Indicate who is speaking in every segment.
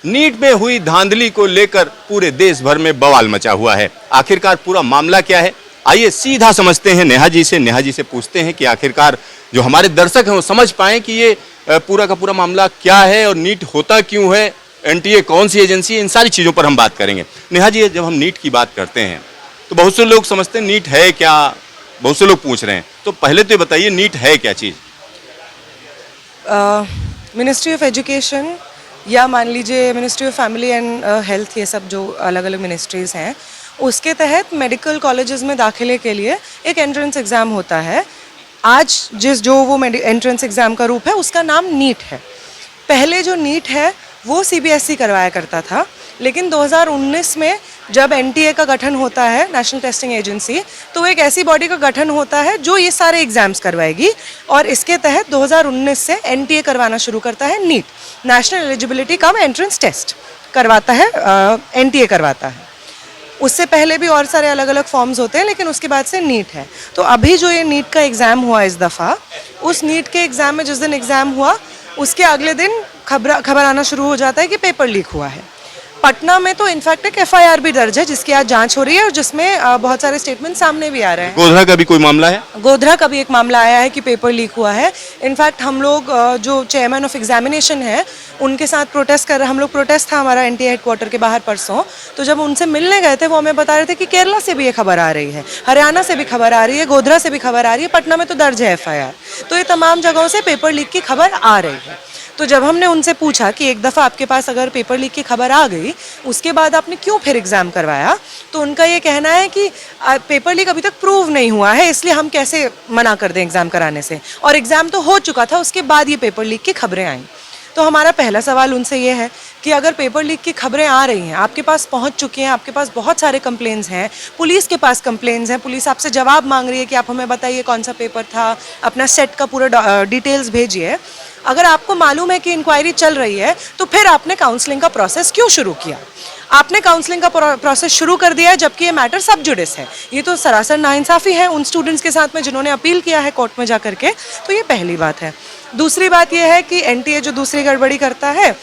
Speaker 1: NEET में हुई धांधली को लेकर पूरे देश भर में बवाल मचा हुआ है। आखिरकार पूरा मामला क्या है, आइए सीधा समझते हैं नेहा जी से। नेहा जी से पूछते हैं कि आखिरकार जो हमारे दर्शक हैं वो समझ पाएं कि ये पूरा का पूरा मामला क्या है और नीट होता क्यों है, एनटीए कौन सी एजेंसी है, इन सारी चीज़ों पर हम बात करेंगे। नेहा जी, जब हम नीट की बात करते हैं तो बहुत से लोग समझते हैं नीट है क्या, बहुत से लोग पूछ रहे हैं, तो पहले तो ये बताइए नीट है क्या चीज़?
Speaker 2: मिनिस्ट्री ऑफ एजुकेशन या मान लीजिए ministry of family and health, ये सब जो अलग अलग मिनिस्ट्रीज़ हैं, उसके तहत मेडिकल कॉलेजेस में दाखिले के लिए एक एंट्रेंस एग्ज़ाम होता है। आज जो वो एंट्रेंस एग्ज़ाम का रूप है उसका नाम नीट है। पहले जो नीट है वो सीबीएसई करवाया करता था, लेकिन 2019 में जब एनटीए का गठन होता है, नेशनल टेस्टिंग एजेंसी, तो एक ऐसी बॉडी का गठन होता है जो ये सारे एग्जाम्स करवाएगी और इसके तहत 2019 से एनटीए करवाना शुरू करता है। NEET, national eligibility cum entrance test करवाता है, एनटीए करवाता है। उससे पहले भी और सारे अलग अलग फॉर्म्स होते हैं, लेकिन उसके बाद से नीट है। तो अभी जो ये नीट का एग्ज़ाम हुआ इस दफ़ा, उस नीट के एग्ज़ाम में जिस दिन एग्ज़ाम हुआ उसके अगले दिन खबर आना शुरू हो जाता है कि पेपर लीक हुआ है। पटना में तो इनफैक्ट एक एफआईआर भी दर्ज है जिसकी आज जांच हो रही है और जिसमें बहुत सारे स्टेटमेंट सामने भी आ रहे हैं।
Speaker 1: गोधरा का भी कोई मामला है?
Speaker 2: गोधरा का भी एक मामला आया है कि पेपर लीक हुआ है। इनफैक्ट हम लोग जो चेयरमैन ऑफ एग्जामिनेशन है उनके साथ प्रोटेस्ट कर रहे, हम लोग प्रोटेस्ट था हमारा एनटीए हेडक्वार्टर के बाहर परसों, तो जब उनसे मिलने गए थे वो हमें बता रहे थे कि केरला से भी ये खबर आ रही है, हरियाणा से भी खबर आ रही है, गोधरा से भी खबर आ रही है, पटना में तो दर्ज है एफआईआर। तो ये तमाम जगहों से पेपर लीक की खबर आ रही है। तो जब हमने उनसे पूछा कि एक दफ़ा आपके पास अगर पेपर लीक की खबर आ गई, उसके बाद आपने क्यों फिर एग्ज़ाम करवाया, तो उनका ये कहना है कि पेपर लीक अभी तक प्रूव नहीं हुआ है, इसलिए हम कैसे मना कर दें एग्ज़ाम कराने से, और एग्ज़ाम तो हो चुका था, उसके बाद ये पेपर लीक की खबरें आईं। तो हमारा पहला सवाल उनसे ये है कि अगर पेपर लीक की खबरें आ रही हैं, आपके पास पहुंच चुकी हैं, आपके पास बहुत सारे कंप्लेंट्स हैं, पुलिस के पास कंप्लेंट्स हैं, पुलिस आपसे जवाब मांग रही है कि आप हमें बताइए कौन सा पेपर था, अपना सेट का पूरा डिटेल्स भेजिए। अगर आपको मालूम है कि इंक्वायरी चल रही है, तो फिर आपने काउंसलिंग का प्रोसेस क्यों शुरू किया? आपने काउंसलिंग का प्रोसेस शुरू कर दिया है जबकि ये मैटर सब जुडिस है। ये तो सरासर नाइंसाफ़ी है उन स्टूडेंट्स के साथ में जिन्होंने अपील किया है कोर्ट में जा करके। तो ये पहली बात है। दूसरी बात ये है कि एनटीए जो दूसरी गड़बड़ी करता है,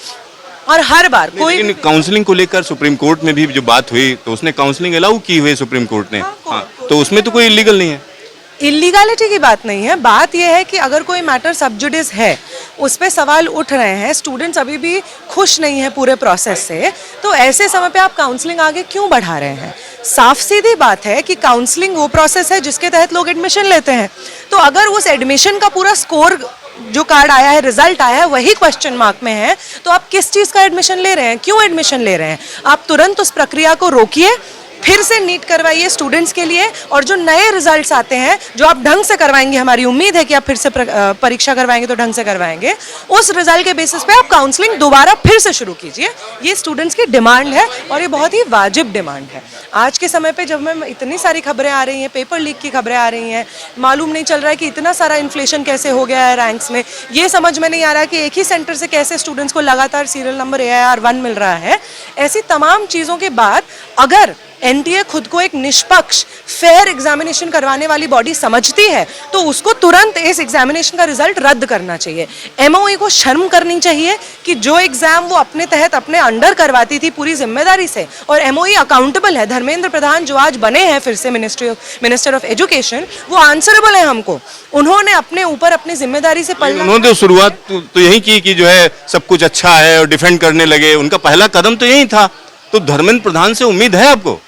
Speaker 2: और हर बार कोई
Speaker 1: काउंसलिंग को लेकर सुप्रीम कोर्ट में भी जो बात हुई तो उसने काउंसलिंग अलाउ की हुई सुप्रीम कोर्ट ने। हाँ, तो उसमें तो कोई इलीगल नहीं है।
Speaker 2: इलीगलिटी की बात नहीं है, बात यह है कि अगर कोई मैटर सब जुडिस है, उस पर सवाल उठ रहे हैं, स्टूडेंट्स अभी भी खुश नहीं है पूरे प्रोसेस से, तो ऐसे समय पे आप काउंसलिंग आगे क्यों बढ़ा रहे हैं? साफ सीधी बात है कि काउंसलिंग वो प्रोसेस है जिसके तहत लोग एडमिशन लेते हैं। तो अगर उस एडमिशन का पूरा स्कोर जो कार्ड आया है, रिजल्ट आया है, वही क्वेश्चन मार्क में है, तो आप किस चीज़ का एडमिशन ले रहे हैं, क्यों एडमिशन ले रहे हैं? आप तुरंत उस प्रक्रिया को रोकिए, फिर से नीट करवाइए स्टूडेंट्स के लिए, और जो नए रिजल्ट्स आते हैं जो आप ढंग से करवाएंगे, हमारी उम्मीद है कि आप फिर से परीक्षा करवाएंगे तो ढंग से करवाएंगे, उस रिजल्ट के बेसिस पे आप काउंसलिंग दोबारा फिर से शुरू कीजिए। ये स्टूडेंट्स की डिमांड है और ये बहुत ही वाजिब डिमांड है। आज के समय पे जब मैं इतनी सारी खबरें आ रही हैं, पेपर लीक की खबरें आ रही हैं, मालूम नहीं चल रहा है कि इतना सारा इन्फ्लेशन कैसे हो गया है रैंक्स में, ये समझ में नहीं आ रहा है कि एक ही सेंटर से कैसे स्टूडेंट्स को लगातार सीरियल नंबर AIR1 मिल रहा है। ऐसी तमाम चीज़ों के बाद अगर एनटीए खुद को एक निष्पक्ष फेयर एग्जामिनेशन करवाने वाली बॉडी समझती है, तो उसको तुरंत इस एग्जामिनेशन का रिजल्ट रद्द करना चाहिए। एमओई को शर्म करनी चाहिए कि जो एग्जाम वो अपने तहत अपने अंडर करवाती थी पूरी जिम्मेदारी से, और एमओई अकाउंटेबल है। धर्मेंद्र प्रधान जो आज बने हैं फिर से मिनिस्टर ऑफ एजुकेशन, वो आंसरेबल है हमको। उन्होंने अपने ऊपर अपनी जिम्मेदारी से पलना।
Speaker 1: उन्होंने तो शुरुआत तो यही की कि जो है सब कुछ अच्छा है और डिफेंड करने लगे, उनका पहला कदम तो यही था। तो धर्मेंद्र प्रधान से उम्मीद है आपको?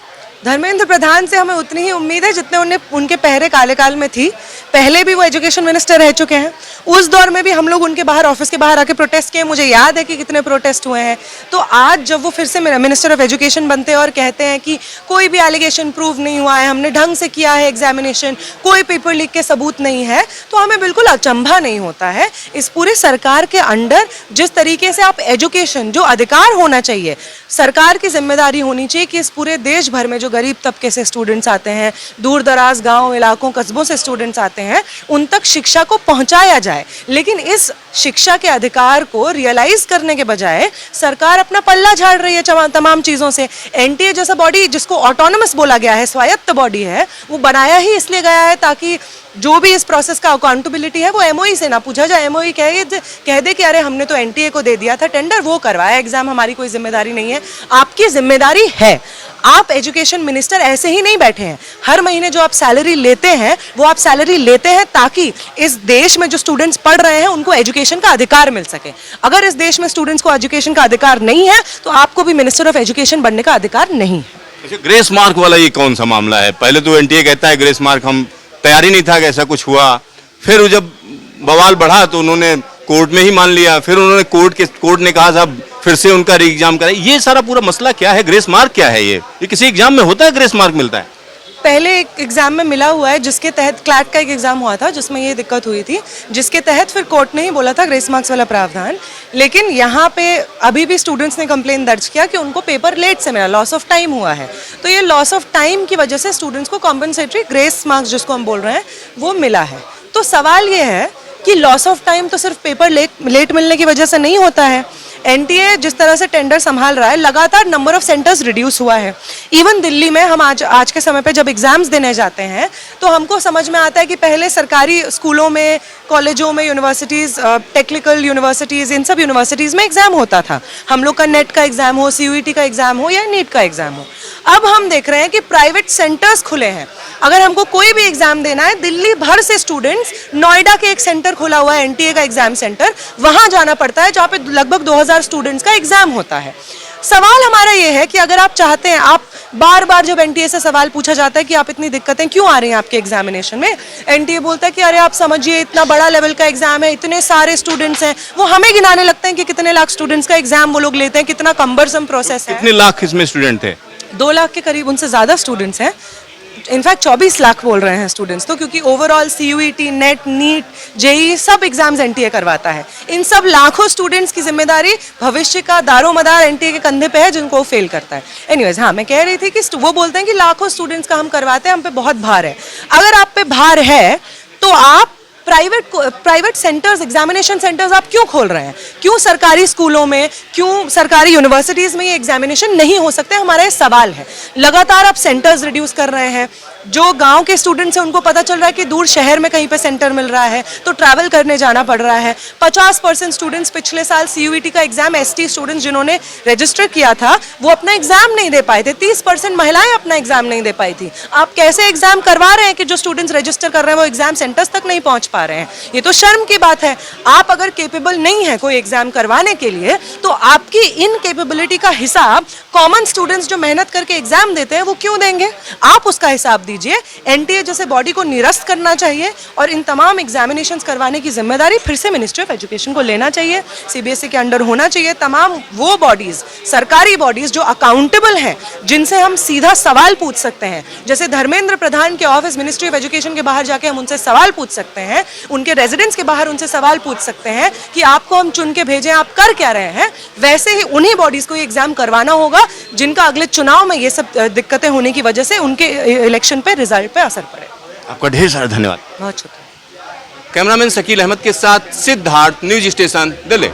Speaker 2: धर्मेंद्र प्रधान से हमें उतनी ही उम्मीद है जितने उनके पहले काले काल में थी। पहले भी वो एजुकेशन मिनिस्टर रह चुके हैं, उस दौर में भी हम लोग उनके बाहर ऑफिस के बाहर आके प्रोटेस्ट किए, मुझे याद है कि कितने प्रोटेस्ट हुए हैं। तो आज जब वो फिर से मिनिस्टर ऑफ एजुकेशन बनते हैं और कहते हैं कि कोई भी एलिगेशन प्रूव नहीं हुआ है, हमने ढंग से किया है एग्जामिनेशन, कोई पेपर लीक के सबूत नहीं है, तो हमें बिल्कुल अचंभा नहीं होता है। इस पूरी सरकार के अंडर जिस तरीके से आप एजुकेशन जो अधिकार होना चाहिए, सरकार की जिम्मेदारी होनी चाहिए कि इस पूरे देश भर में जो गरीब तबके से स्टूडेंट्स आते हैं, दूर दराज गांव इलाकों कस्बों से स्टूडेंट्स आते हैं, उन तक शिक्षा को पहुंचाया जाए। लेकिन इस शिक्षा के अधिकार को रियलाइज करने के बजाय सरकार अपना पल्ला झाड़ रही है तमाम चीज़ों से। एनटीए जैसा बॉडी जिसको ऑटोनमस बोला गया है, स्वायत्त बॉडी है, वो बनाया ही इसलिए गया है ताकि जो भी इस प्रोसेस का अकाउंटेबिलिटी है वो एमओई से ना पूछा जाए। एमओई कह दे कि अरे हमने तो एनटीए को दे दिया था टेंडर, वो करवाया एग्जाम, हमारी कोई जिम्मेदारी नहीं है। आपकी जिम्मेदारी है। आप एजुकेशन मिनिस्टर ऐसे ही नहीं बैठे हैं। हर महीने जो आप सैलरी लेते हैं वो आप सैलरी लेते हैं ताकि इस देश में जो स्टूडेंट्स पढ़ रहे हैं उनको एजुकेशन का अधिकार मिल सके। अगर इस देश में स्टूडेंट्स को एजुकेशन का अधिकार नहीं है तो आपको भी मिनिस्टर ऑफ एजुकेशन बनने का अधिकार नहीं है।
Speaker 1: ग्रेस मार्क वाला ये कौन सा मामला है? पहले तो एनटीए कहता है ग्रेस मार्क हम तैयारी नहीं था कि ऐसा कुछ हुआ, फिर जब बवाल बढ़ा तो उन्होंने कोर्ट में ही मान लिया, फिर उन्होंने कोर्ट ने कहा साहब फिर से उनका री एग्जाम कराए। ये सारा पूरा मसला क्या है? ग्रेस मार्क क्या है? ये किसी एग्जाम में होता है ग्रेस मार्क मिलता है?
Speaker 2: पहले एक एग्जाम में मिला हुआ है जिसके तहत क्लैट का एक एग्जाम हुआ था जिसमें ये दिक्कत हुई थी, जिसके तहत फिर कोर्ट ने ही बोला था ग्रेस मार्क्स वाला प्रावधान। लेकिन यहाँ पे अभी भी स्टूडेंट्स ने कंप्लेन दर्ज किया कि उनको पेपर लेट से मिला, लॉस ऑफ टाइम हुआ है। तो ये लॉस ऑफ टाइम की वजह से स्टूडेंट्स को कॉम्पनसेटरी ग्रेस मार्क्स जिसको हम बोल रहे हैं वो मिला है। तो सवाल ये है कि लॉस ऑफ टाइम तो सिर्फ पेपर लेट मिलने की वजह से नहीं होता है। एनटीए जिस तरह से टेंडर संभाल रहा है, लगातार नंबर ऑफ सेंटर्स रिड्यूस हुआ है। इवन दिल्ली में हम आज के समय पे जब एग्जाम्स देने जाते हैं तो हमको समझ में आता है कि पहले सरकारी स्कूलों में, कॉलेजों में, यूनिवर्सिटीज़, टेक्निकल यूनिवर्सिटीज़, इन सब यूनिवर्सिटीज़ में एग्जाम होता था। हम लोग का नेट का एग्जाम हो, सीयूईटी का एग्जाम हो या नीट का एग्जाम हो। अब हम देख रहे हैं कि प्राइवेट सेंटर्स खुले हैं। अगर हमको कोई भी एग्जाम देना है, दिल्ली भर से स्टूडेंट्स, नोएडा के एक सेंटर खुला हुआ है एनटीए का एग्जाम सेंटर, वहां जाना पड़ता है जहाँ पे लगभग 2000 स्टूडेंट्स का एग्जाम होता है। सवाल हमारा ये है कि अगर आप चाहते हैं, आप बार बार जब एनटीए से सवाल पूछा जाता है कि आप इतनी दिक्कतें क्यों आ रही हैं आपके एग्जामिनेशन में, एनटीए बोलता है कि अरे आप समझिए इतना बड़ा लेवल का एग्जाम है, इतने सारे स्टूडेंट्स हैं। वो हमें गिनाने लगते हैं कि कितने लाख स्टूडेंट्स का एग्जाम वो लोग लेते हैं, कितना कम्बरसम प्रोसेस है।
Speaker 1: कितने लाख इसमें स्टूडेंट थे?
Speaker 2: 2 लाख के करीब, उनसे ज़्यादा स्टूडेंट्स हैं। इनफैक्ट 24 लाख बोल रहे हैं स्टूडेंट्स तो, क्योंकि overall CUET, NET, NEET, JEE सब एग्जाम्स एनटीए करवाता है। इन सब लाखों स्टूडेंट्स की जिम्मेदारी भविष्य का दारोमदार एनटीए के कंधे पे है जिनको वो फेल करता है। एनीवेज, हाँ, मैं कह रही थी कि वो बोलते हैं कि लाखों स्टूडेंट्स का हम करवाते हैं, हम पे बहुत भार है। अगर आप पे भार है तो आप प्राइवेट सेंटर्स, एग्जामिनेशन सेंटर्स आप क्यों खोल रहे हैं? क्यों सरकारी स्कूलों में, क्यों सरकारी यूनिवर्सिटीज़ में ये एग्जामिनेशन नहीं हो सकते? हमारा ये सवाल है। लगातार आप सेंटर्स रिड्यूस कर रहे हैं। जो गांव के स्टूडेंट्स हैं उनको पता चल रहा है कि दूर शहर में कहीं पे सेंटर मिल रहा है तो ट्रैवल करने जाना पड़ रहा है। 50% स्टूडेंट्स पिछले साल सीयूईटी का एग्जाम, एसटी स्टूडेंट्स जिन्होंने रजिस्टर किया था वो अपना एग्जाम नहीं दे पाए थे। 30% महिलाएं अपना एग्जाम नहीं दे पाई थी। आप कैसे एग्जाम करवा रहे हैं कि जो स्टूडेंट्स रजिस्टर कर रहे हैं वो एग्जाम सेंटर्स तक नहीं पहुंच पा रहे हैं? ये तो शर्म की बात है। आप अगर केपेबल नहीं है कोई एग्जाम करवाने के लिए तो आपकी इनकेपेबिलिटी का हिसाब कॉमन स्टूडेंट्स जो मेहनत करके एग्जाम देते हैं वो क्यों देंगे? आप उसका हिसाब दीजिए। एनटीए जैसे बॉडी को निरस्त करना चाहिए और इन तमाम एग्जामिनेशंस करवाने की जिम्मेदारी फिर से मिनिस्ट्री ऑफ एजुकेशन को लेना चाहिए, सीबीएसई के अंडर होना चाहिए। तमाम वो बॉडीज, सरकारी बॉडीज जो अकाउंटेबल हैं, जिनसे हम सीधा सवाल पूछ सकते हैं, जैसे धर्मेंद्र प्रधान के ऑफिस मिनिस्ट्री ऑफ एजुकेशन के बाहर जाके हम उनसे सवाल पूछ सकते हैं, उनके रेजिडेंस के बाहर उनसे सवाल पूछ सकते हैं कि आपको हम चुन के भेजें, आप कर क्या रहे हैं। वैसे ही उन्हीं बॉडीज को ये एग्जाम करवाना होगा जिनका अगले चुनाव में ये सब दिक्कतें होने की वजह से उनके इलेक्शन पे, रिजल्ट पे असर पड़े।
Speaker 1: आपका ढेर सारा धन्यवाद।
Speaker 2: बहुत शुक्रिया।
Speaker 1: कैमरामैन शकील अहमद के साथ सिद्धार्थ, न्यूज स्टेशन, दिल्ली।